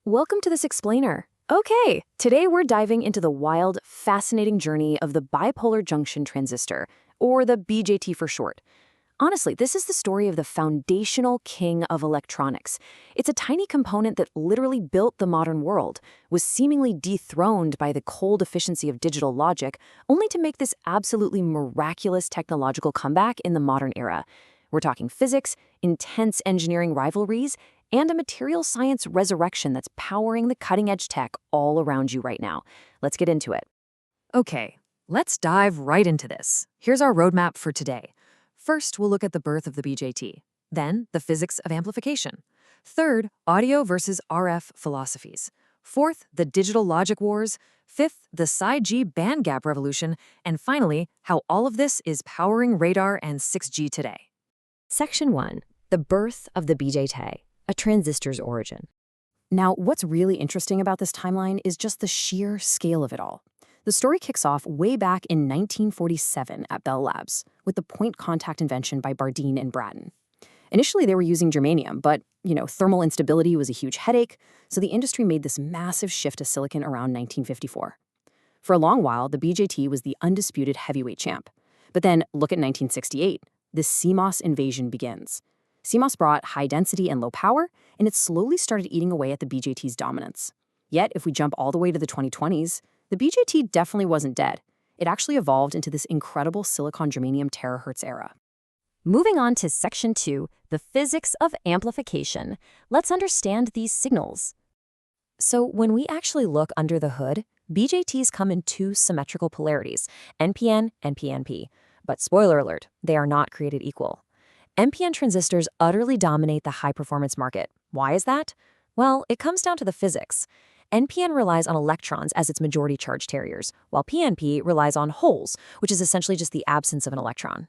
Welcome to this explainer. Okay, today we're diving into the wild, fascinating journey of the bipolar junction transistor, or the BJT for short. Honestly, this is the story of the foundational king of electronics. It's a tiny component that literally built the modern world, was seemingly dethroned by the cold efficiency of digital logic, only to make this absolutely miraculous technological comeback in the modern era. We're talking physics, intense engineering rivalries, and a material science resurrection that's powering the cutting-edge tech all around you right now. Let's get into it. Okay, let's dive right into this. Here's our roadmap for today. First, we'll look at the birth of the BJT. Then, the physics of amplification. Third, audio versus RF philosophies. Fourth, the digital logic wars. Fifth, the Psi-G bandgap revolution. And finally, how all of this is powering radar and 6G today. Section 1. The birth of the BJT, a transistor's origin. Now, what's really interesting about this timeline is just the sheer scale of it all. The story kicks off way back in 1947 at Bell Labs, with the point contact invention by Bardeen and Bratton. Initially, they were using germanium, but, thermal instability was a huge headache, so the industry made this massive shift to silicon around 1954. For a long while, the BJT was the undisputed heavyweight champ. But then, look at 1968. The CMOS invasion begins. CMOS brought high density and low power, and it slowly started eating away at the BJT's dominance. Yet, if we jump all the way to the 2020s, the BJT definitely wasn't dead. It actually evolved into this incredible silicon-germanium terahertz era. Moving on to Section 2, the physics of amplification. Let's understand these signals. So when we actually look under the hood, BJTs come in two symmetrical polarities, NPN and PNP. But spoiler alert, they are not created equal. NPN transistors utterly dominate the high-performance market. Why is that? Well, it comes down to the physics. NPN relies on electrons as its majority charge carriers, while PNP relies on holes, which is essentially just the absence of an electron.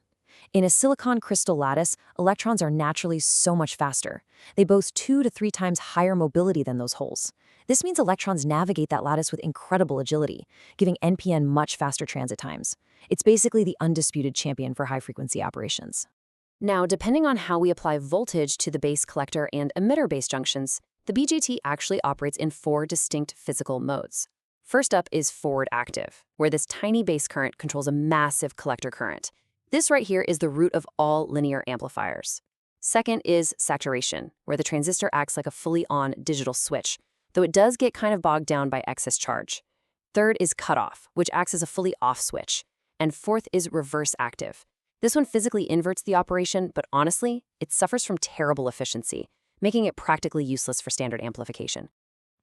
In a silicon crystal lattice, electrons are naturally so much faster. They boast 2 to 3 times higher mobility than those holes. This means electrons navigate that lattice with incredible agility, giving NPN much faster transit times. It's basically the undisputed champion for high-frequency operations. Now, depending on how we apply voltage to the base collector and emitter base junctions, the BJT actually operates in 4 distinct physical modes. First up is forward active, where this tiny base current controls a massive collector current. This right here is the root of all linear amplifiers. Second is saturation, where the transistor acts like a fully on digital switch, though it does get kind of bogged down by excess charge. Third is cutoff, which acts as a fully off switch. And fourth is reverse active. This one physically inverts the operation, but honestly, it suffers from terrible efficiency, making it practically useless for standard amplification.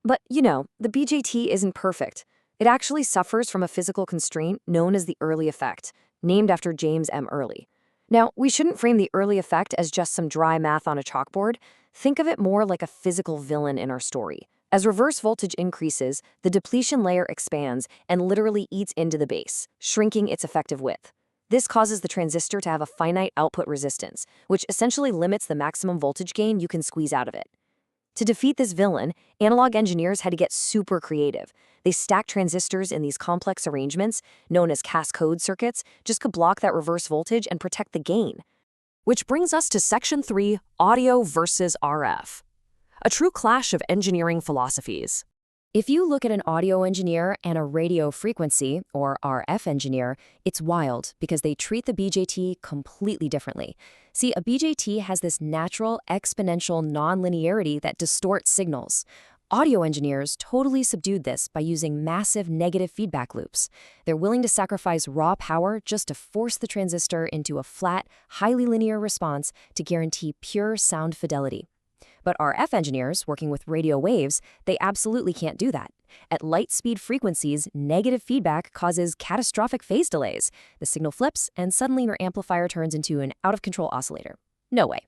But, the BJT isn't perfect. It actually suffers from a physical constraint known as the Early effect, named after James M. Early. Now, we shouldn't frame the Early effect as just some dry math on a chalkboard. Think of it more like a physical villain in our story. As reverse voltage increases, the depletion layer expands and literally eats into the base, shrinking its effective width. This causes the transistor to have a finite output resistance, which essentially limits the maximum voltage gain you can squeeze out of it. To defeat this villain, analog engineers had to get super creative. They stacked transistors in these complex arrangements, known as cascode circuits, just to block that reverse voltage and protect the gain. Which brings us to Section 3, audio versus RF. A true clash of engineering philosophies. If you look at an audio engineer and a radio frequency, or RF engineer, it's wild because they treat the BJT completely differently. See, a BJT has this natural, exponential nonlinearity that distorts signals. Audio engineers totally subdued this by using massive negative feedback loops. They're willing to sacrifice raw power just to force the transistor into a flat, highly linear response to guarantee pure sound fidelity. But RF engineers, working with radio waves, they absolutely can't do that. At light speed frequencies, negative feedback causes catastrophic phase delays. The signal flips, and suddenly your amplifier turns into an out-of-control oscillator. No way.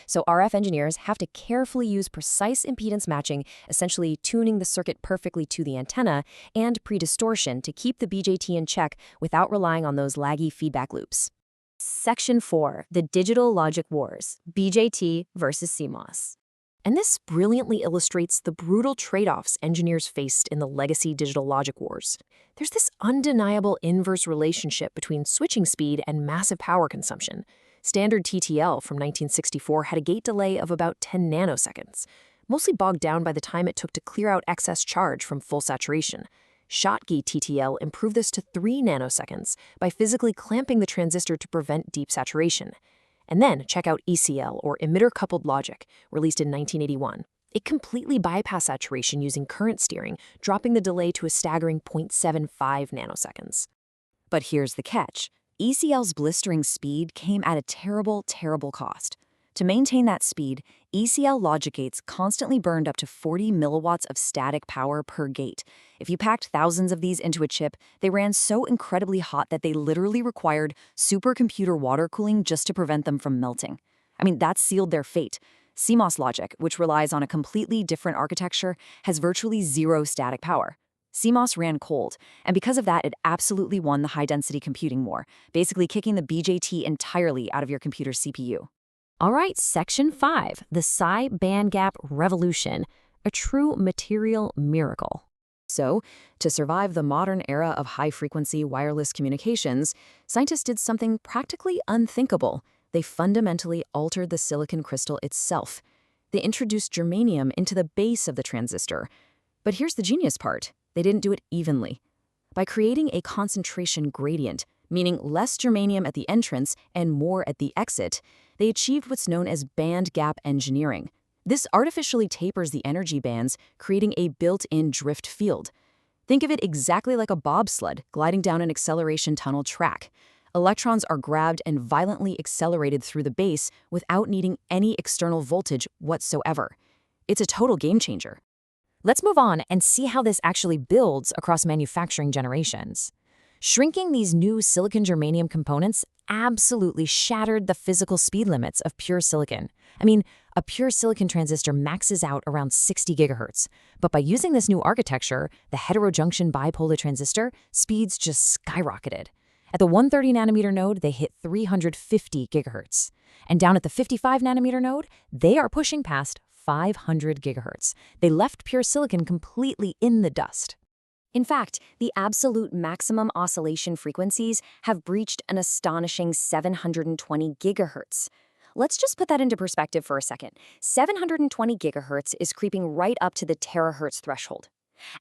So RF engineers have to carefully use precise impedance matching, essentially tuning the circuit perfectly to the antenna, and pre-distortion to keep the BJT in check without relying on those laggy feedback loops. Section 4. The digital logic wars, BJT versus CMOS. And this brilliantly illustrates the brutal trade-offs engineers faced in the legacy digital logic wars. There's this undeniable inverse relationship between switching speed and massive power consumption. Standard TTL from 1964 had a gate delay of about 10 nanoseconds. mostly bogged down by the time it took to clear out excess charge from full saturation. Schottky TTL improved this to 3 nanoseconds by physically clamping the transistor to prevent deep saturation. And then check out ECL, or emitter-coupled logic, released in 1981. It completely bypassed saturation using current steering, dropping the delay to a staggering 0.75 nanoseconds. But here's the catch. ECL's blistering speed came at a terrible, terrible cost. To maintain that speed, ECL logic gates constantly burned up to 40 milliwatts of static power per gate. If you packed thousands of these into a chip, they ran so incredibly hot that they literally required supercomputer water cooling just to prevent them from melting. I mean, that sealed their fate. CMOS logic, which relies on a completely different architecture, has virtually zero static power. CMOS ran cold, and because of that, it absolutely won the high-density computing war, basically kicking the BJT entirely out of your computer's CPU. All right, Section 5, the Psi bandgap revolution, a true material miracle. So, to survive the modern era of high-frequency wireless communications, scientists did something practically unthinkable. They fundamentally altered the silicon crystal itself. They introduced germanium into the base of the transistor. But here's the genius part. They didn't do it evenly. By creating a concentration gradient, meaning less germanium at the entrance and more at the exit, they achieved what's known as band gap engineering. This artificially tapers the energy bands, creating a built-in drift field. Think of it exactly like a bobsled gliding down an acceleration tunnel track. Electrons are grabbed and violently accelerated through the base without needing any external voltage whatsoever. It's a total game changer. Let's move on and see how this actually builds across manufacturing generations. Shrinking these new silicon germanium components absolutely shattered the physical speed limits of pure silicon. I mean, a pure silicon transistor maxes out around 60 gigahertz. But by using this new architecture, the heterojunction bipolar transistor, speeds just skyrocketed. At the 130 nanometer node, they hit 350 gigahertz. And down at the 55 nanometer node, they are pushing past 500 gigahertz. They left pure silicon completely in the dust. In fact, the absolute maximum oscillation frequencies have breached an astonishing 720 gigahertz. Let's just put that into perspective for a second. 720 gigahertz is creeping right up to the terahertz threshold.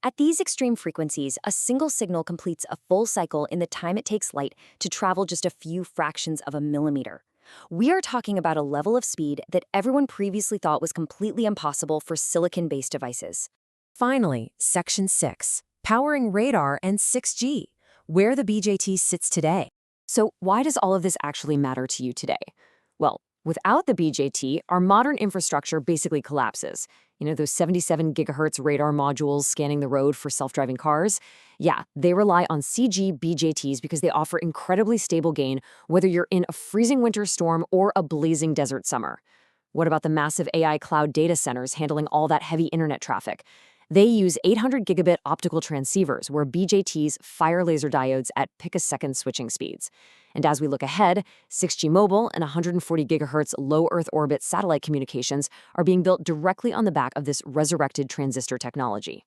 At these extreme frequencies, a single signal completes a full cycle in the time it takes light to travel just a few fractions of a millimeter. We are talking about a level of speed that everyone previously thought was completely impossible for silicon-based devices. Finally, Section 6, powering radar and 6G, where the BJT sits today. So why does all of this actually matter to you today? Well, without the BJT, our modern infrastructure basically collapses. You know, those 77 gigahertz radar modules scanning the road for self-driving cars? Yeah, they rely on CG BJTs because they offer incredibly stable gain, whether you're in a freezing winter storm or a blazing desert summer. What about the massive AI cloud data centers handling all that heavy internet traffic? They use 800 gigabit optical transceivers where BJTs fire laser diodes at picosecond switching speeds. And as we look ahead, 6G mobile and 140 gigahertz low Earth orbit satellite communications are being built directly on the back of this resurrected transistor technology.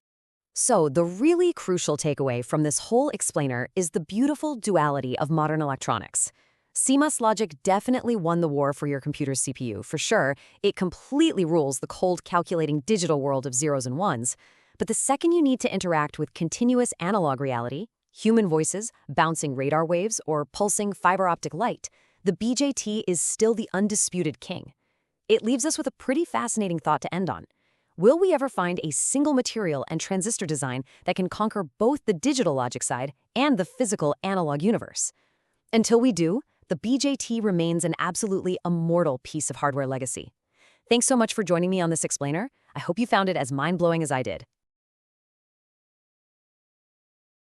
So the really crucial takeaway from this whole explainer is the beautiful duality of modern electronics. CMOS logic definitely won the war for your computer's CPU, for sure. It completely rules the cold, calculating digital world of zeros and ones. But the second you need to interact with continuous analog reality, human voices, bouncing radar waves, or pulsing fiber optic light, the BJT is still the undisputed king. It leaves us with a pretty fascinating thought to end on. Will we ever find a single material and transistor design that can conquer both the digital logic side and the physical analog universe? Until we do, the BJT remains an absolutely immortal piece of hardware legacy. Thanks so much for joining me on this explainer. I hope you found it as mind-blowing as I did.